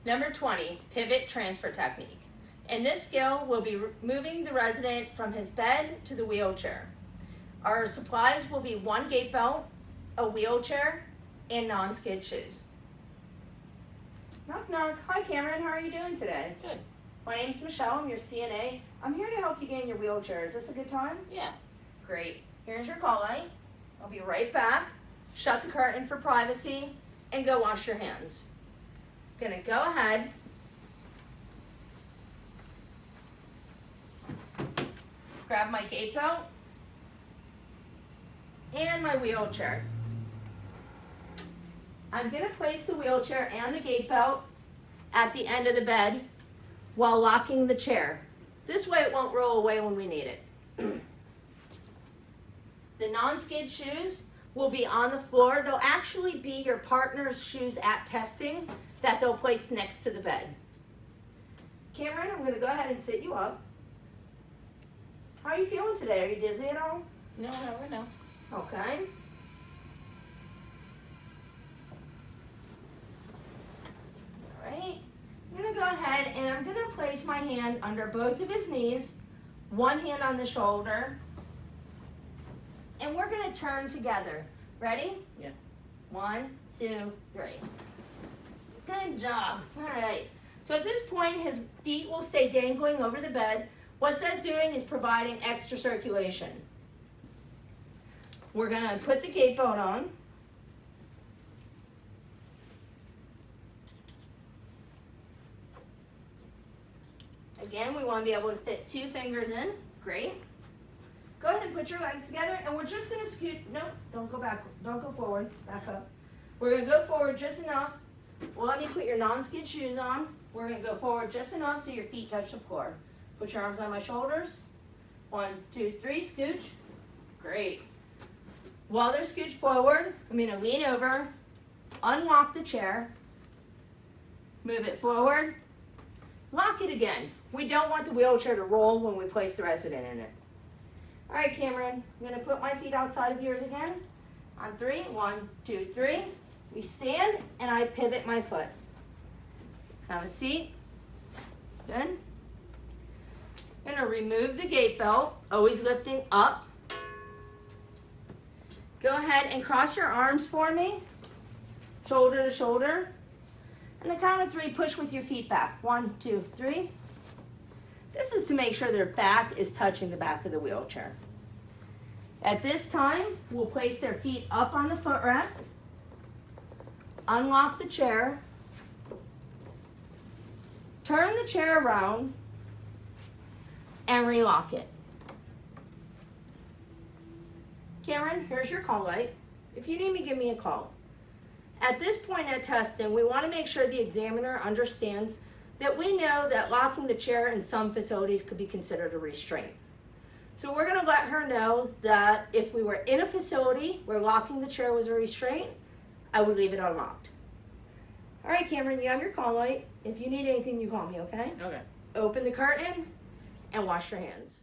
Number 20, pivot transfer technique. In this skill, we'll be moving the resident from his bed to the wheelchair. Our supplies will be one gait belt, a wheelchair, and non-skid shoes. Knock, knock. Hi, Cameron. How are you doing today? Good. My name's Michelle. I'm your CNA. I'm here to help you get in your wheelchair. Is this a good time? Yeah. Great. Here's your call light. I'll be right back. Shut the curtain for privacy and go wash your hands. Gonna go ahead. Grab my gait belt and my wheelchair. I'm gonna place the wheelchair and the gait belt at the end of the bed while locking the chair. This way it won't roll away when we need it. The non-skid shoes will be on the floor. They'll actually be your partner's shoes at testing that they'll place next to the bed. Cameron, I'm gonna go ahead and sit you up. How are you feeling today? Are you dizzy at all? No. Okay. All right. I'm gonna go ahead and I'm gonna place my hand under both of his knees, one hand on the shoulder, and we're gonna turn together. Ready? Yeah. 1, 2, 3. Good job. All right. So at this point, his feet will stay dangling over the bed. What's that doing is providing extra circulation. We're gonna put the gait belt on. Again, we want to be able to fit 2 fingers in. Great. Go ahead and put your legs together, and we're just going to scoot. No, don't go back. Don't go forward. Back up. We're going to go forward just enough. Well, let me put your non-skid shoes on. We're going to go forward just enough so your feet touch the floor. Put your arms on my shoulders. 1, 2, 3, scooch. Great. While they're scooched forward, I'm going to lean over, unlock the chair, move it forward, lock it again. We don't want the wheelchair to roll when we place the resident in it. All right, Cameron, I'm gonna put my feet outside of yours again. On 3, 1, 2, 3. We stand and I pivot my foot. Have a seat. Good. I'm gonna remove the gait belt, always lifting up. Go ahead and cross your arms for me, shoulder to shoulder. And the count of 3, push with your feet back. 1, 2, 3. This is to make sure their back is touching the back of the wheelchair. At this time, we'll place their feet up on the footrest, unlock the chair, turn the chair around, and relock it. Cameron, here's your call light. If you need me, give me a call. At this point at testing, we want to make sure the examiner understands that we know that locking the chair in some facilities could be considered a restraint. So we're going to let her know that if we were in a facility where locking the chair was a restraint, I would leave it unlocked. All right, Cameron, you have your call light. If you need anything, you call me, okay? Okay. Open the curtain and wash your hands.